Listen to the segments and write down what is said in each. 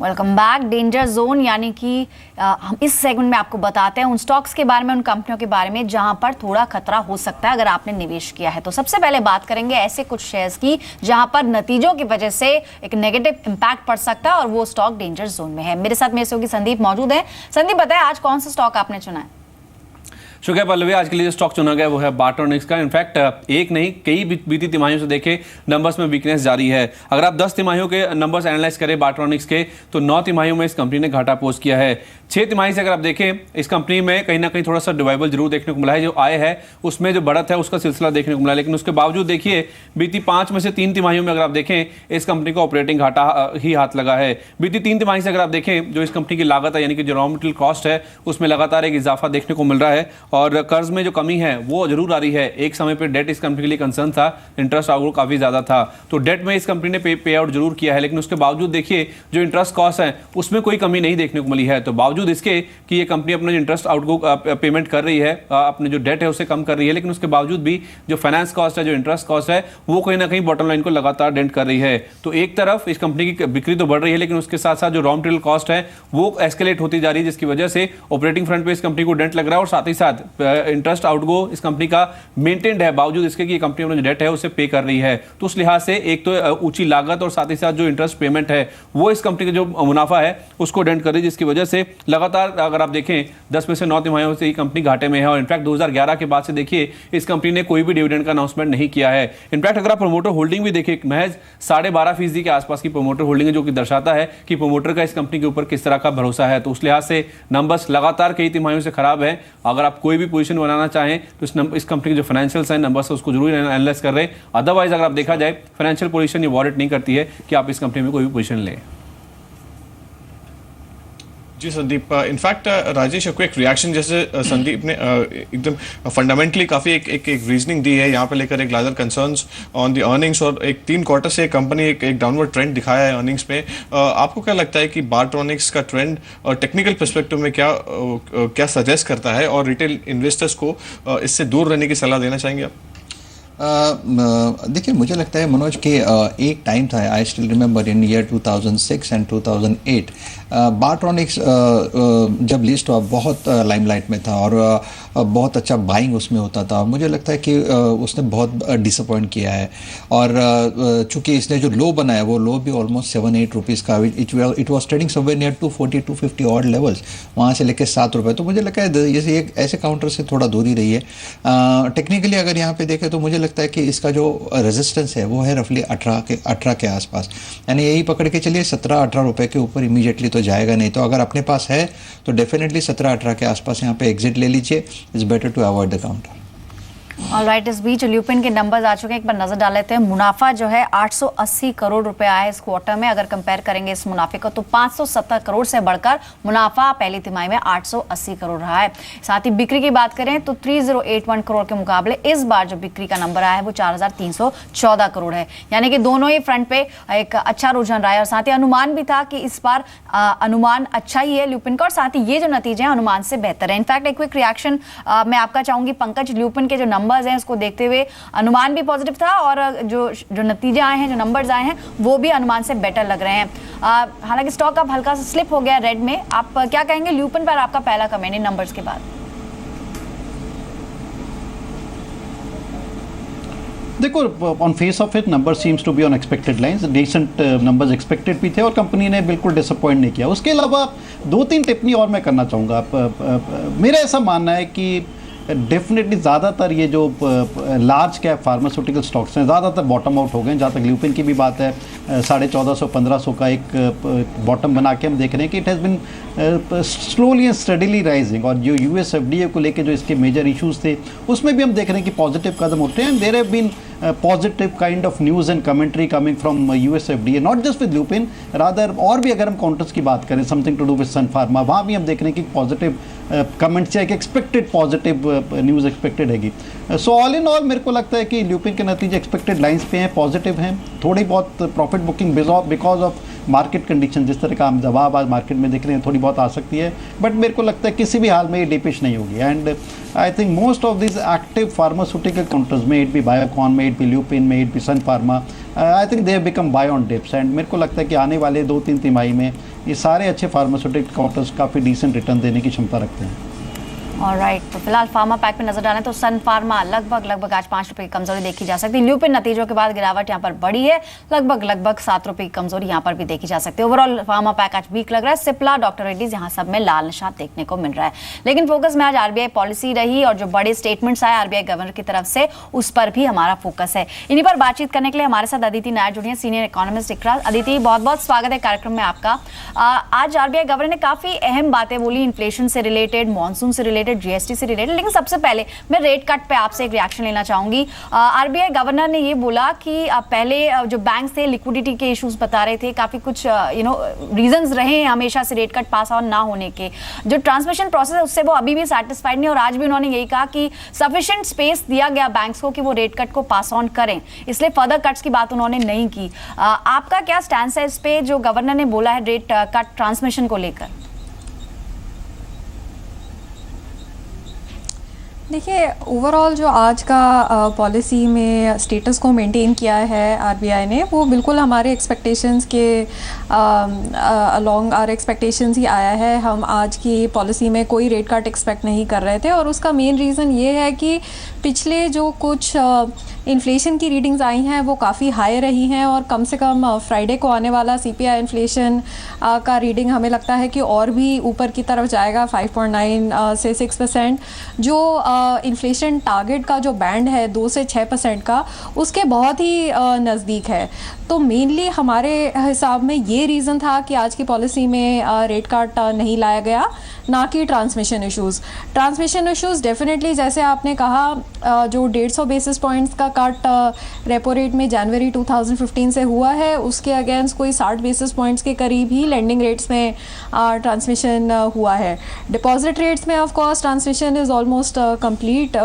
Welcome back. Danger zone यानी कि हम इस सेगमेंट में आपको बताते हैं उन स्टॉक्स के बारे में, उन कंपनियों के बारे में जहां पर थोड़ा खतरा हो सकता है अगर आपने निवेश किया है। तो सबसे पहले बात करेंगे ऐसे कुछ शेयर्स की जहां पर नतीजों की वजह से एक नेगेटिव इंपैक्ट पड़ सकता है और वो स्टॉक डेंजर जोन में है। मेरे साथ मेरे सहयोगी संदीप मौजूद है। संदीप बताएं आज कौन सा स्टॉक आपने चुना है? शुक्रिया पल्लवी। आज के लिए जो स्टॉक चुना गया वो है बार्टोनिक्स का। इनफैक्ट एक नहीं कई बीती तिमाहियों से देखे नंबर्स में वीकनेस जारी है। अगर आप 10 तिमाहियों के नंबर्स एनालाइज करें बार्टोनिक्स के तो 9 तिमाहियों में इस कंपनी ने घाटा पोस्ट किया है। 6 तिमाही से अगर आप देखें इस कंपनी में कहीं ना कहीं थोड़ा सा रिवाइवल जरूर देखने को मिला है। जो आय है उसमें जो बढ़त है उसका सिलसिला देखने को मिला है, लेकिन उसके बावजूद देखिए बीती 5 में से 3 तिमाहियों में अगर आप देखें इस कंपनी को ऑपरेटिंग घाटा ही हाथ लगा है। बीती 3 तिमाही से अगर आप देखें जो इस कंपनी की लागत है यानी कि जो रॉ मटेरियल कॉस्ट है उसमें लगातार एक इजाफा देखने को मिल रहा है और कर्ज में जो कमी है वो जरूर आ रही है। एक समय पे डेट इस कंपनी के लिए कंसर्न था, इंटरेस्ट आउटगो काफी ज्यादा था, तो डेट में इस कंपनी ने पे आउट जरूर किया है, लेकिन उसके बावजूद देखिए जो इंटरेस्ट कॉस्ट है उसमें कोई कमी नहीं देखने को मिली है। तो बावजूद इसके कि ये कंपनी अपना जो इंटरेस्ट आउटगो पेमेंट कर रही है, अपने जो डेट है उसे कम कर रही है, लेकिन उसके बावजूद भी जो फाइनेंस कॉस्ट है, जो इंटरेस्ट कॉस्ट है वो कहीं ना कहीं बॉटम लाइन को लगातार डेंट कर रही है। तो एक तरफ इस कंपनी की बिक्री तो बढ़ रही है, लेकिन उसके साथ साथ जो रॉ मटेरियल कॉस्ट है वो एस्केलेट होती जा रही है, जिसकी वजह से ऑपरेटिंग फ्रंट पे इस कंपनी को डेंट लग रहा है और साथ ही साथ इंटरेस्ट आउटगो इस कंपनी का मेंटेन्ड है, बावजूद इसके कि कंपनी अपना जो डेट है उसे पे कर रही है। तो उस लिहाज से एक तो ऊंची लागत और साथ ही साथ जो इंटरेस्ट पेमेंट है वो इस कंपनी का जो मुनाफा है उसको डेंट कर रही है, जिसकी वजह से लगातार अगर आप देखें 10 में से 9 तिमाहियों से ये कंपनी घाटे में है। और इनफैक्ट 2011 के बाद से देखिए इस कंपनी ने कोई भी डिविडेंड का अनाउंसमेंट नहीं किया है। इनफैक्ट अगर आप प्रोमोटर होल्डिंग भी देखें महज 12.5% के आसपास की प्रोमोटर होल्डिंग है, जो कि दर्शाता है कि प्रोमोटर का इस कंपनी के ऊपर किस तरह का भरोसा है। तो उस लिहाज से नंबर्स लगातार कई तिमाहियों से खराब है। अगर आप कोई भी पोजीशन बनाना चाहें तो इस कंपनी के जो फाइनेंशियल्स हैं नंबर्स उसको जरूर एनालाइज कर रहे हैं। अदरवाइज अगर आप देखा जाए फाइनेंशियल पोजीशन ये वॉरेंट नहीं करती है कि आप इस कंपनी में कोई भी पोजीशन लें। जी संदीप, इनफैक्ट राजेश को एक रिएक्शन जैसे संदीप ने एकदम फंडामेंटली काफ़ी एक रीजनिंग दी है यहाँ पे लेकर एक larger concerns on the earnings और एक 3 क्वार्टर से कंपनी एक डाउनवर्ड ट्रेंड दिखाया है अर्निंग्स में। आपको क्या लगता है कि बार्टोनिक्स का ट्रेंड और टेक्निकल पर्सपेक्टिव में क्या सजेस्ट करता है और रिटेल इन्वेस्टर्स को इससे दूर रहने की सलाह देना चाहेंगे आप? देखिए मुझे लगता है मनोज कि एक टाइम था, I still remember in year 2006 and 2008 बार्टोनिक्स जब लिस्ट हुआ बहुत लाइमलाइट में था और बहुत अच्छा बाइंग उसमें होता था। मुझे लगता है कि उसने बहुत डिसअपॉइंट किया है और चूंकि इसने जो लो बनाया वो लो भी ऑलमोस्ट 7-8 रुपीज़ का, it was trading somewhere near 240-250 odd levels, वहाँ से लेकर 7 रुपये। तो मुझे लगता है जैसे एक ऐसे काउंटर से थोड़ा दूरी रही है। टेक्निकली अगर यहाँ पे देखें तो मुझे लगता है कि इसका जो रेजिस्टेंस है वो है रफली 18 के आसपास, यानी यही पकड़ के चलिए 17-18 रुपये के ऊपर इमीडिएटली तो जाएगा नहीं। तो अगर अपने पास है तो डेफिनेटली 17-18 के आसपास यहाँ पे एग्जिट ले लीजिए। It's better to avoid the counter. Alright, इस बीच ल्यूपिन के नंबर्स आ चुके हैं, एक बार नजर डाल लेते हैं। मुनाफा जो है 880 करोड़ रुपए आया है इस क्वार्टर में। अगर कंपेयर करेंगे इस मुनाफे को तो 570 करोड़ से बढ़कर मुनाफा पहली तिमाही में 880 करोड़ रहा है। साथ ही बिक्री की बात करें तो 3081 करोड़ के मुकाबले इस बार जो बिक्री का नंबर आया है वो 4314 करोड़ है, यानी कि दोनों ही फ्रंट पे एक अच्छा रुझान रहा है। और साथ ही अनुमान भी था कि इस बार अनुमान अच्छा ही है ल्यूपिन का और साथ ही ये जो नतीजे हैं अनुमान से बेहतर है। इनफैक्ट एक क्विक रिएक्शन मैं आपका चाहूंगी पंकज, ल्यूपिन के जो नंबर्स हैं उसको देखते हुए अनुमान भी पॉजिटिव था और जो नतीजे आए हैं, जो नंबर्स आए हैं वो भी अनुमान से बेटर लग रहे हैं। हालांकि स्टॉक अब हल्का सा स्लिप हो गया रेड में। आप क्या कहेंगे ल्यूपिन पर? आपका पहला कमेंट इन नंबर्स के बाद। देखो, on face of it number seems to be on expected lines, decent numbers expected भी थे और कंपनी ने बिल्कुल डिसअपॉइंट नहीं किया। उसके अलावा 2-3 टिप्पणी और मैं करना चाहूँगा। मेरा ऐसा मानना है कि डेफिनेटली ज़्यादातर ये जो लार्ज कैप फार्मास्यूटिकल स्टॉक्स हैं ज़्यादातर बॉटम आउट हो गए। जहाँ तक ल्यूपिन की भी बात है 1450-1500 का एक बॉटम बना के हम देख रहे हैं कि it has been slowly and steadily rising. और जो यूएस एफडीए को लेके जो इसके मेजर इश्यूज थे उसमें भी हम देख रहे हैं कि पॉजिटिव कदम उठे हैं। There have been positive kind of news and commentary coming from US FDA, not just with Lupin, rather और भी अगर हम काउंटर्स की बात करें something to do with Sun Pharma, वहाँ भी हम देख रहे हैं कि पॉजिटिव कमेंट्स या एक एक्सपेक्टेड पॉजिटिव न्यूज़ एक्सपेक्टेड हैगी। सो ऑल इन ऑल मेरे को लगता है कि ल्यूपिन के नतीजे एक्सपेक्टेड लाइंस पे हैं, पॉजिटिव हैं। थोड़ी बहुत profit booking because of market condition जिस तरह का हम जवाब आज मार्केट में देख रहे हैं थोड़ी बहुत आ सकती है, बट मेरे को लगता है किसी भी हाल में ये डिपिश नहीं होगी। And I think most of this active pharmaceutical counters में, इट बी बायोकॉन में, इट बी ल्यूपिन में, it be Sun Pharma, I think they have become buy on dips. And मेरे को लगता है कि आने वाले 2-3 तिमाही में ये सारे अच्छे फार्मास्यूटिकल काउंटर्स काफ़ी डिसेंट रिटर्न देने की क्षमता रखते हैं। ऑलराइट, तो फिलहाल फार्मा पैक पे नजर डालें तो सन फार्मा लगभग आज 5 रुपए की कमजोरी देखी जा सकती है। ल्यूपिन नतीजों के बाद गिरावट यहाँ पर बढ़ी है, लगभग 7 रुपए की कमजोरी यहाँ पर भी देखी जा सकती है। ओवरऑल फार्मा पैक आज वीक लग रहा है। सिप्ला, डॉक्टर रेड्डीज यहाँ सब में लाल निशान देखने को मिल रहा है। लेकिन फोकस में आज आरबीआई पॉलिसी रही और जो बड़े स्टेटमेंट्स आए आरबीआई गवर्नर की तरफ से, उस पर भी हमारा फोकस है। इन्हीं पर बातचीत करने के लिए हमारे साथ अदिति नायर जुड़ी हैं, सीनियर इकोनॉमिस्ट इकरार। अदिति, बहुत बहुत स्वागत है कार्यक्रम में आपका। आज आरबीआई गवर्नर ने काफी अहम बातें बोली, इन्फ्लेशन से रिलेटेड, मानसून से रिलेटेड, जीएसटी से रिलेटेड। लेकिन सबसे पहले मैं रेट कट पे आपसे एक रिएक्शन लेना चाहूंगी। आरबीआई गवर्नर ने ये बोला कि पहले जो बैंक थे लिक्विडिटी के इश्यूज बता रहे थे, काफी कुछ रीजंस रहे हैं हमेशा से रेट कट पास ऑन ना होने के। जो ट्रांसमिशन प्रोसेस है उससे वो अभी भी सेटिस्फाइड नहीं, और आज भी उन्होंने यही कहा कि सफिशिएंट स्पेस दिया गया बैंक्स को कि वो रेट कट को पास ऑन करें, इसलिए फर्दर कट्स की बात उन्होंने नहीं की। आपका क्या स्टैंड है इस पे जो गवर्नर ने बोला है रेट कट ट्रांसमिशन को लेकर? देखिए, ओवरऑल जो आज का पॉलिसी में स्टेटस को मेंटेन किया है आरबीआई ने, वो बिल्कुल हमारे एक्सपेक्टेशंस के अलोंग आर एक्सपेक्टेशंस ही आया है। हम आज की पॉलिसी में कोई रेट कट एक्सपेक्ट नहीं कर रहे थे, और उसका मेन रीज़न ये है कि पिछले जो कुछ इन्फ्लेशन की रीडिंग्स आई हैं वो काफ़ी हाई रही हैं, और कम से कम फ्राइडे को आने वाला सीपीआई इन्फ्लेशन का रीडिंग हमें लगता है कि और भी ऊपर की तरफ जाएगा, 5.9 से 6%। जो इन्फ्लेशन टारगेट का जो बैंड है 2 से 6% का, उसके बहुत ही नज़दीक है। तो मेनली हमारे हिसाब में ये रीज़न था कि आज की पॉलिसी में रेट कट नहीं लाया गया, ना कि transmission issues. Transmission issues definitely, जैसे आपने कहा, जो 150 बेसिस पॉइंट्स का कट रेपो रेट में जनवरी 2015 से हुआ है, उसके अगेंस्ट कोई 60 बेसिस पॉइंट्स के करीब ही लेंडिंग रेट्स में ट्रांसमिशन हुआ है। डिपॉजिट रेट्स में of course transmission is almost complete.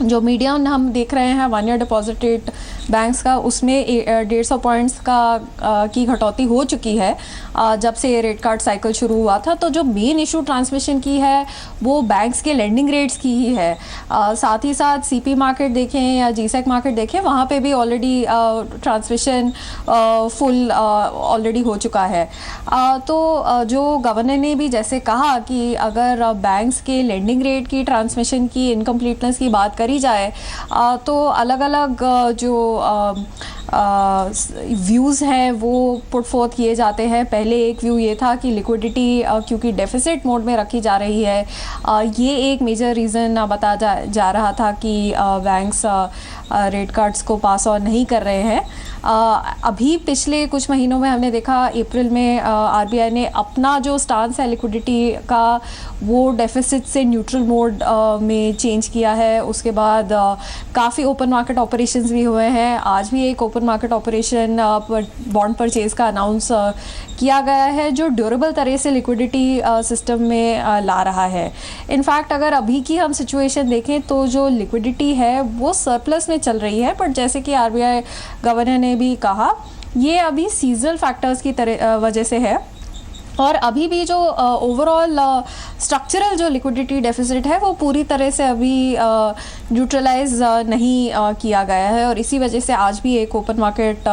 जो मीडियम हम देख रहे हैं 1 ईयर डिपॉजिट रेट बैंक्स का, उसमें 150 पॉइंट्स की घटौती हो चुकी है जब से रेट कट साइकिल शुरू हुआ था। तो जो मेन इशू ट्रांसमिशन की है वो बैंक्स के लेंडिंग रेट्स की ही है। साथ ही साथ सीपी मार्केट देखें या जीसेक मार्केट देखें, वहाँ पे भी ऑलरेडी ट्रांसमिशन फुल ऑलरेडी हो चुका है। तो जो गवर्नर ने भी जैसे कहा कि अगर बैंक्स के लेंडिंग रेट की, ट्रांसमिशन की इनकम्प्लीटनेस की बात करी जाए तो अलग अलग जो व्यूज़ हैं वो पुट फोर्थ किए जाते हैं। पहले एक व्यू ये था कि लिक्विडिटी क्योंकि डेफिसिट मोड में रखी जा रही है, ये एक मेजर रीज़न बताया जा रहा था कि बैंक्स रेट कट्स को पास ऑन नहीं कर रहे हैं। अभी पिछले कुछ महीनों में हमने देखा, अप्रैल में आरबीआई ने अपना जो स्टांस है लिक्विडिटी का, वो डेफिसिट से न्यूट्रल मोड में चेंज किया है। उसके बाद काफ़ी ओपन मार्केट ऑपरेशंस भी हुए हैं। आज भी एक open market operation bond purchase का अनाउंस किया गया है, जो ड्यूरेबल तरह से लिक्विडिटी सिस्टम में ला रहा है। इनफैक्ट अगर अभी की हम सिचुएशन देखें तो जो लिक्विडिटी है वो सरप्लस में चल रही है, बट जैसे कि आरबीआई गवर्नर ने भी कहा, ये अभी सीजनल फैक्टर्स की वजह से है, और अभी भी जो ओवरऑल स्ट्रक्चरल जो लिक्विडिटी डेफिसिट है वो पूरी तरह से अभी न्यूट्रलाइज नहीं किया गया है, और इसी वजह से आज भी एक ओपन मार्केट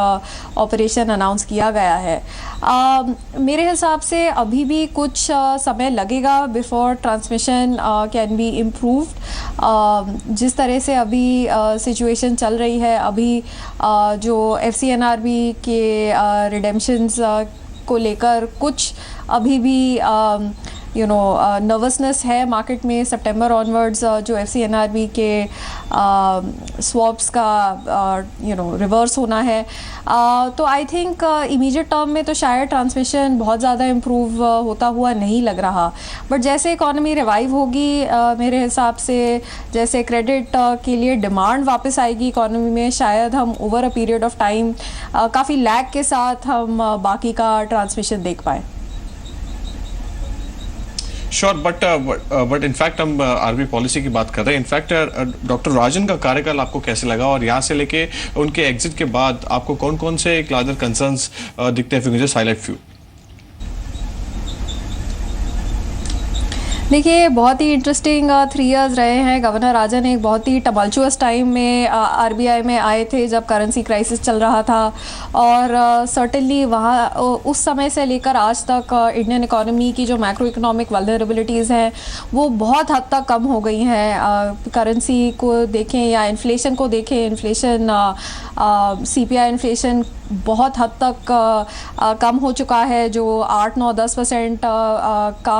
ऑपरेशन अनाउंस किया गया है। मेरे हिसाब से अभी भी कुछ समय लगेगा before transmission can be improved. जिस तरह से अभी सिचुएशन चल रही है, अभी जो FCNRB के रिडेम्पशंस को लेकर कुछ अभी भी नर्वसनेस है मार्केट में। सितंबर ऑनवर्ड्स जो FCNRB के स्वॉप्स का रिवर्स होना है, तो आई थिंक इमीडिएट टर्म में तो शायद ट्रांसमिशन बहुत ज़्यादा इम्प्रूव होता हुआ नहीं लग रहा, बट जैसे इकोनॉमी रिवाइव होगी, मेरे हिसाब से जैसे क्रेडिट के लिए डिमांड वापस आएगी इकोनॉमी में, शायद हम over a period of time काफ़ी लैग के साथ हम बाकी का ट्रांसमिशन देख पाएँ। श्योर, बट इनफैक्ट हम आरबीआई पॉलिसी की बात कर रहे हैं। इनफैक्ट डॉक्टर राजन का कार्यकाल आपको कैसे लगा, और यहाँ से लेके उनके एग्जिट के बाद आपको कौन कौन से एक लार्जर कंसर्न्स दिखते हैं? फिर मुझे हाईलाइट फ्यू। देखिए, बहुत ही इंटरेस्टिंग 3 इयर्स रहे हैं। गवर्नर राजन एक बहुत ही टमल्चुअस टाइम में आरबीआई में आए थे जब करेंसी क्राइसिस चल रहा था, और सर्टेनली वहाँ उस समय से लेकर आज तक इंडियन इकोनॉमी की जो मैक्रो इकोनॉमिक वल्नरेबिलिटीज़ हैं वो बहुत हद तक कम हो गई हैं। करेंसी को देखें या इन्फ्लेशन को देखें, इन्फ्लेशन सीपीआई इन्फ्लेशन बहुत हद तक कम हो चुका है। जो 8-9-10% का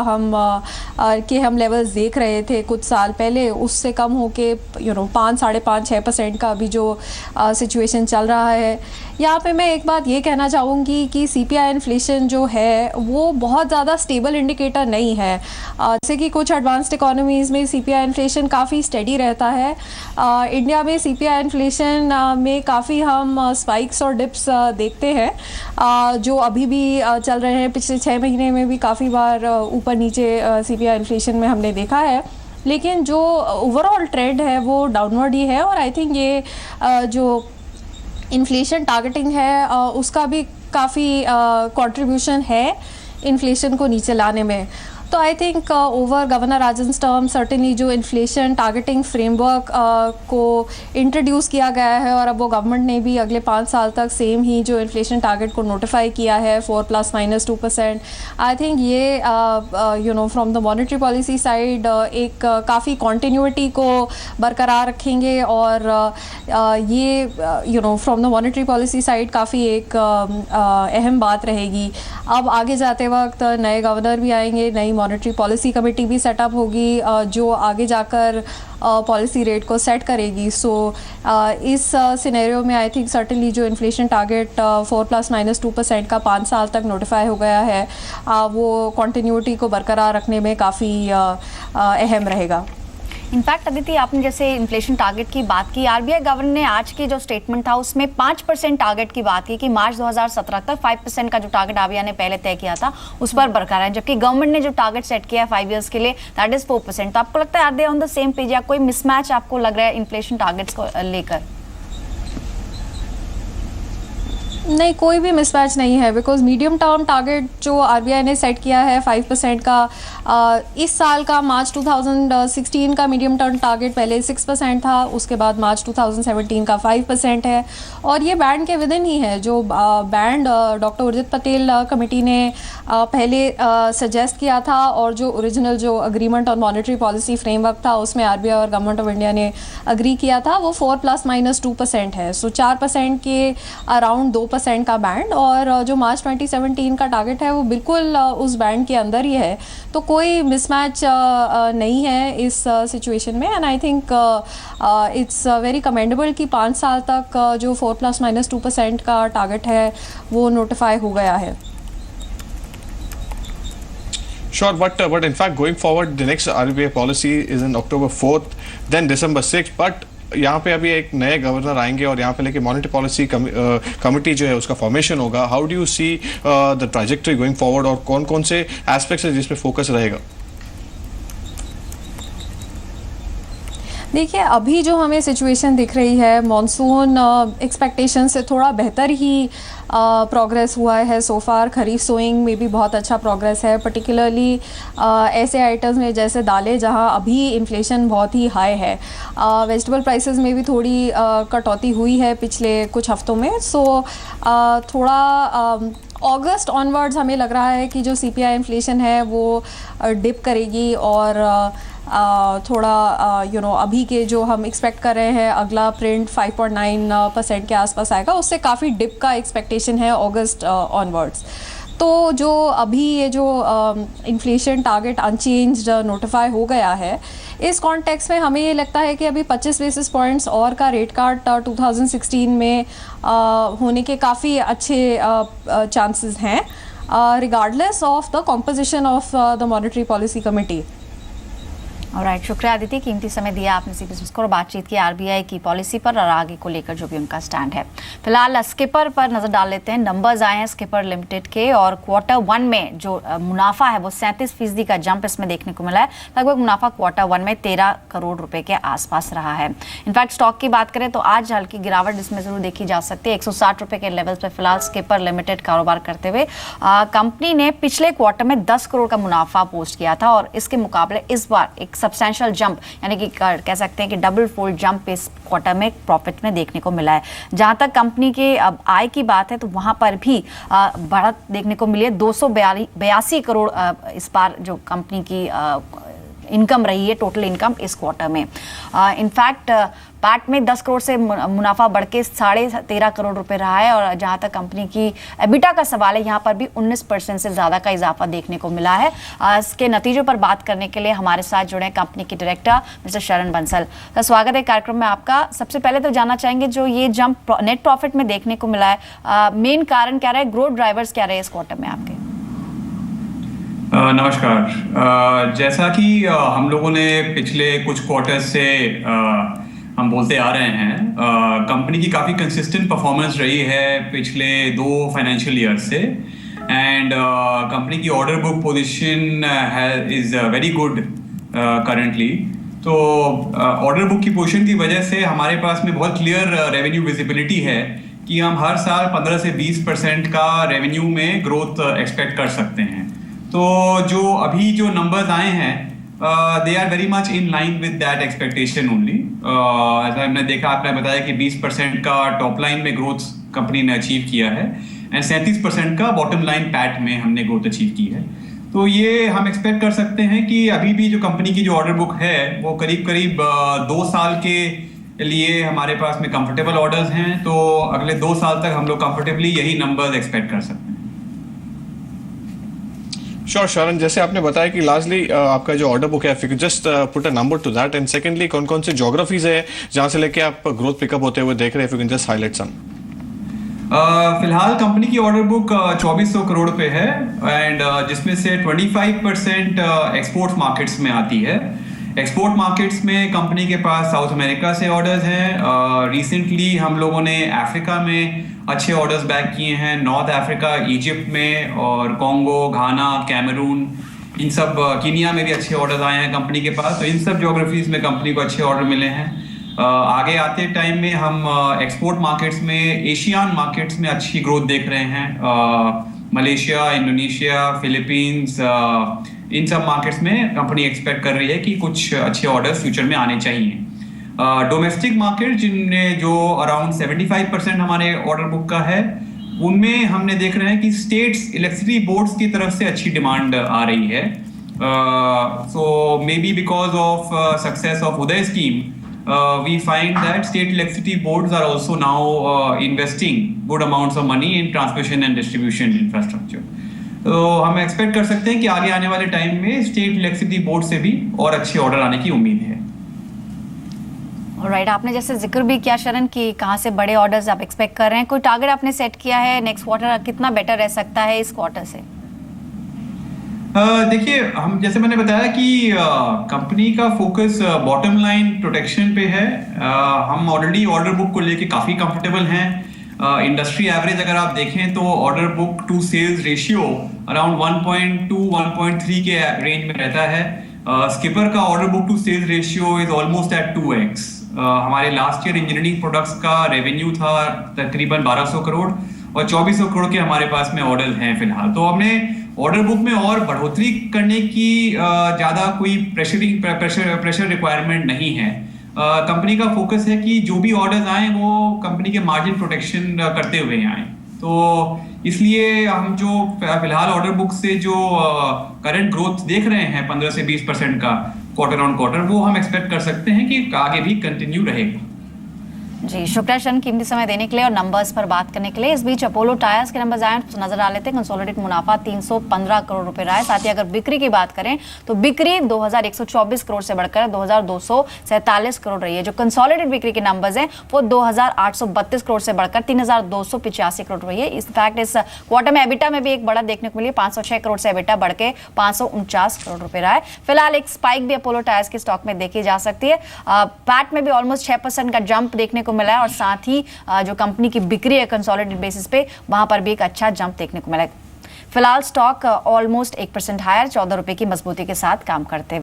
हम लेवल्स देख रहे थे कुछ साल पहले, उससे कम होके 5, 5.5, 6% का अभी जो सिचुएशन चल रहा है। यहाँ पे मैं एक बात ये कहना चाहूँगी कि सीपीआई इन्फ्लेशन जो है वो बहुत ज़्यादा स्टेबल इंडिकेटर नहीं है। जैसे कि कुछ एडवांस्ड इकोनॉमीज़ में सीपीआई इन्फ्लेशन काफ़ी स्टेडी रहता है। इंडिया में सीपीआई इन्फ्लेशन में काफ़ी हम स्पाइक्स और डिप्स देखते हैं, जो अभी भी चल रहे हैं। पिछले 6 महीने में भी काफ़ी बार ऊपर नीचे सीपीआई इन्फ्लेशन में हमने देखा है, लेकिन जो ओवरऑल ट्रेंड है वो डाउनवर्ड ही है। और आई थिंक ये जो इन्फ्लेशन टारगेटिंग है उसका भी काफ़ी कंट्रीब्यूशन है इन्फ्लेशन को नीचे लाने में। तो I think over governor Rajan's term certainly जो इन्फ्लेशन टारगेटिंग फ्रेमवर्क को इंट्रोड्यूस किया गया है, और अब वो गवर्नमेंट ने भी अगले 5 साल तक सेम ही जो इन्फ्लेशन टारगेट को नोटिफाई किया है 4 ± 2%। आई थिंक ये from the monetary policy side एक काफ़ी कॉन्टीन्यूटी को बरकरार रखेंगे, और ये from the monetary policy side काफ़ी एक अहम बात रहेगी। अब आगे जाते वक्त नए गवर्नर भी आएंगे, नई मॉनेटरी पॉलिसी कमेटी भी सेटअप होगी जो आगे जाकर पॉलिसी रेट को सेट करेगी। सो इस सिनेरियो में आई थिंक सर्टेनली जो इन्फ्लेशन टारगेट 4 ± 2% का 5 साल तक नोटिफाई हो गया है, वो कॉन्टीन्यूटी को बरकरार रखने में काफ़ी अहम रहेगा। इनफैक्ट अदिति, आपने जैसे इन्फ्लेशन टारगेट की बात की, आरबीआई गवर्नर ने आज की जो स्टेटमेंट था उसमें 5% टारगेट की बात की कि मार्च 2017 तक 5% का जो टारगेट आरबीआई ने पहले तय किया था उस पर बरकरार है, जबकि गवर्नमेंट ने जो टारगेट सेट किया है 5 इयर्स के लिए दैट इज 4%। तो आपको लगता है are they on the same page, या कोई मिसमैच आपको लग रहा है इन्फ्लेशन टारगेट्स को लेकर? नहीं, कोई भी मिसमैच नहीं है, बिकॉज मीडियम टर्म टारगेट जो आरबीआई ने सेट किया है 5% का, इस साल का मार्च 2016 का मीडियम टर्म टारगेट पहले 6% था, उसके बाद मार्च 2017 का 5% है, और ये बैंड के विदिन ही है। जो band doctor Urjit Patel committee ने पहले सजेस्ट किया था, और जो ओरिजिनल जो agreement on monetary policy framework था उसमें आरबीआई और गवर्नमेंट ऑफ इंडिया ने अग्री किया था, वो 4 ± 2% है। सो 4% के अराउंड 2% का बैंड, और जो मार्च 2017 का टारगेट है वो बिल्कुल उस बैंड के अंदर ही है। तो कोई मिसमैच नहीं है इस सिचुएशन में, and I think it's very commendable कि 5 साल तक जो 4 ± 2% का टारगेट है वो नोटिफाई हो गया है। Sure, but in fact going forward the next RBI policy is in October 4th, then December 6th, but यहाँ पे अभी एक नए गवर्नर आएंगे और यहाँ पे लेके मॉनेटरी पॉलिसी कमिटी जो है उसका फॉर्मेशन होगा। How do you see the trajectory going forward, और कौन कौन से एस्पेक्ट्स है जिस पे फोकस रहेगा? देखिए, अभी जो हमें सिचुएशन दिख रही है, मॉनसून एक्सपेक्टेशन से थोड़ा बेहतर ही प्रोग्रेस हुआ है सो फार। खरीफ सोइंग में भी बहुत अच्छा प्रोग्रेस है, पर्टिकुलरली ऐसे आइटम्स में जैसे दालें, जहां अभी इन्फ्लेशन बहुत ही हाई है। वेजिटेबल प्राइसेस में भी थोड़ी कटौती हुई है पिछले कुछ हफ्तों में। सो थोड़ा अगस्त ऑनवर्ड्स हमें लग रहा है कि जो सीपीआई इन्फ्लेशन है वो डिप करेगी, और थोड़ा अभी के जो हम एक्सपेक्ट कर रहे हैं अगला प्रिंट 5.9% के आसपास आएगा, उससे काफ़ी डिप का एक्सपेक्टेशन है अगस्त ऑनवर्ड्स। तो जो अभी ये जो इन्फ्लेशन टारगेट अनचेंज्ड नोटिफाई हो गया है, इस कॉन्टेक्स्ट में हमें ये लगता है कि अभी 25 बेसिस पॉइंट्स और का रेट कार्ट 2016 में होने के काफ़ी अच्छे चांसेस हैं, regardless of the composition of the monetary policy committee. Alright, शुक्रिया आदित्य, कीमती समय दिया आपने सीबीएस को और बातचीत की आरबीआई की पॉलिसी पर और आगे को लेकर जो भी उनका स्टैंड है। फिलहाल स्किपर पर नजर डाल लेते हैं। नंबर्स आए हैं स्किपर लिमिटेड के और Q1 में जो मुनाफा है वो 37% का जंप इसमें देखने को मिला है। लगभग मुनाफा Q1 में 13 करोड़ रुपए के आसपास रहा है। इनफैक्ट स्टॉक की बात करें तो आज हल्की गिरावट इसमें जरूर देखी जा सकती है। 160 रुपए के लेवल पर फिलहाल स्किपर लिमिटेड कारोबार करते हुए कंपनी ने पिछले क्वार्टर में 10 करोड़ का मुनाफा पोस्ट किया था और इसके मुकाबले इस बार एक सब्सटेंशियल जंप यानी कि कह सकते हैं कि डबल फोल्ड जंप इस क्वार्टर में प्रॉफिट में देखने को मिला है। जहां तक कंपनी के अब आय की बात है तो वहां पर भी बढ़त देखने को मिली है। 282 करोड़ इस बार जो कंपनी की इनकम रही है, टोटल इनकम इस क्वार्टर में। इनफैक्ट पैट में 10 करोड़ से मुनाफा बढ़ के 13.5 करोड़ रुपए रहा है और जहां तक कंपनी की एबिटा का सवाल है यहाँ पर भी 19% से ज़्यादा का इजाफा देखने को मिला है। इसके नतीजों पर बात करने के लिए हमारे साथ जुड़े कंपनी के डायरेक्टर मिस्टर शरण बंसल। तो स्वागत है कार्यक्रम में आपका। सबसे पहले तो जानना चाहेंगे जो ये जंप नेट प्रॉफिट में देखने को मिला है, मेन कारण क्या रहे, ग्रोथ ड्राइवर्स क्या रहे इस क्वार्टर में आपके? नमस्कार। जैसा कि हम लोगों ने पिछले कुछ क्वार्टर से हम बोलते आ रहे हैं, कंपनी की काफ़ी कंसिस्टेंट परफॉर्मेंस रही है पिछले 2 फाइनेंशियल ईयर से एंड कंपनी की order book position is very good currently. तो ऑर्डर बुक की पोजीशन की वजह से हमारे पास में बहुत क्लियर रेवेन्यू विजिबिलिटी है कि हम हर साल 15 से 20% का रेवेन्यू में ग्रोथ एक्सपेक्ट कर सकते हैं। तो जो अभी जो नंबर्स आए हैं they are very much in line with that expectation only. ऐसा हमने देखा, आपने बताया कि 20% का टॉप लाइन में ग्रोथ कंपनी ने अचीव किया है एंड 37% का बॉटम लाइन पैट में हमने ग्रोथ अचीव की है। तो ये हम एक्सपेक्ट कर सकते हैं कि अभी भी जो कंपनी की जो ऑर्डर बुक है वो करीब करीब 2 साल के लिए हमारे पास में कंफर्टेबल ऑर्डर्स हैं। तो अगले 2 साल तक हम लोग कंफर्टेबली यही नंबर्स एक्सपेक्ट कर सकते हैं। श्योर शरण, जैसे आपने बताया कि लार्जली आपका जो ऑर्डर बुक है, if you just put a number two that and secondly कौन कौन से ज्योग्राफीज है जहां से लेके आप ग्रोथ पिकअप होते हुए देख रहे हैं, if you can just highlight some. फिलहाल कंपनी की ऑर्डर बुक 2400 करोड़ पे है एंड जिसमें से 25% एक्सपोर्ट मार्केट्स में आती है। एक्सपोर्ट मार्केट्स में कंपनी के पास साउथ अमेरिका से ऑर्डर्स हैं। रिसेंटली हम लोगों ने अफ्रीका में अच्छे ऑर्डर्स बैक किए हैं, नॉर्थ अफ्रीका, इजिप्ट में और कॉन्गो, घाना, कैमरून, इन सब कीनिया में भी अच्छे ऑर्डर्स आए हैं कंपनी के पास। तो इन सब ज्योग्राफीज में कंपनी को अच्छे ऑर्डर मिले हैं। आगे आते टाइम में हम एक्सपोर्ट मार्केट्स में, एशियान मार्केट्स में अच्छी ग्रोथ देख रहे हैं। मलेशिया, इंडोनेशिया, फिलीपींस, इन सब मार्केट्स में कंपनी एक्सपेक्ट कर रही है कि कुछ अच्छे ऑर्डर्स फ्यूचर में आने चाहिए। डोमेस्टिक मार्केट जिनमें जो अराउंड 75% हमारे ऑर्डर बुक का है, उनमें हमने देख रहे हैं कि स्टेट्स इलेक्ट्रिसिटी बोर्ड्स की तरफ से अच्छी डिमांड आ रही है। So may be because of success of Uday scheme we find that state electricity boards are also now investing good amounts of money in transmission and distribution infrastructure. तो हम expect कर सकते हैं कि आगे आने वाले टाइम में स्टेट इलेक्ट्रिसिटी बोर्ड से भी और अच्छे ऑर्डर आने की उम्मीद है। राइट, आपने जैसे जिक्र भी किया शरण कि कहाँ से बड़े ऑर्डर्स आप एक्सपेक्ट कर रहे हैं, कोई टारगेट आपने सेट किया है नेक्स्ट क्वार्टर कितना बेटर रह सकता है इस क्वार्टर से? देखिए, हम जैसे मैंने बताया कि कंपनी का फोकस बॉटम लाइन प्रोटेक्शन पे है। हम ऑलरेडी ऑर्डर बुक को लेके काफ़ी कंफर्टेबल हैं। इंडस्ट्री एवरेज अगर आप देखें तो order book to sales ratio around 1.2-1.3 के रेंज में रहता है। स्किपर का order book to sales ratio is almost at 2x। हमारे लास्ट ईयर इंजीनियरिंग प्रोडक्ट्स का रेवेन्यू था तकरीबन 1200 करोड़ और 2400 करोड़ के हमारे पास में ऑर्डर हैं फिलहाल। तो हमने ऑर्डर बुक में और बढ़ोतरी करने की ज़्यादा कोई प्रेशर रिक्वायरमेंट नहीं है। कंपनी का फोकस है कि जो भी ऑर्डर्स आए वो कंपनी के मार्जिन प्रोटेक्शन करते हुए आए। तो इसलिए हम जो फिलहाल ऑर्डर बुक से जो करंट ग्रोथ देख रहे हैं 15 से 20% का क्वार्टर ऑन क्वार्टर, वो हम एक्सपेक्ट कर सकते हैं कि आगे भी कंटिन्यू रहेगा। जी शुक्रिया शन, कीमती समय देने के लिए और नंबर्स पर बात करने के लिए। इस बीच अपोलो टायर्स के नंबर्स आए तो नजर डाल लेते हैं। कंसोलिडेट मुनाफा 315 करोड़ रुपए रहा है। साथ ही अगर बिक्री की बात करें तो बिक्री 2124 करोड़ से बढ़कर 2247 करोड़ रही है। जो कंसोलिडेट बिक्री के नंबर्स हैं वो 2832 करोड़ से बढ़कर 3285 करोड़ रही है। इनफैक्ट इस क्वार्टर में एबिटा में भी एक बड़ा देखने को मिली, 506 करोड़ से एबिटा बढ़ के 549 करोड़ रुपए रहा है। फिलहाल एक स्पाइक भी अपोलो टायर्स के स्टॉक में देखी जा सकती है। पैट में भी ऑलमोस्ट 6% का जंप देखने को मिला है और साथ ही जो कंपनी की बिक्री है कंसोलिडेटेड बेसिस पे वहां पर भी एक अच्छा जंप देखने को मिला है। फिलहाल स्टॉक ऑलमोस्ट 1% हायर 14 रुपए की मजबूती के साथ काम करते हुए।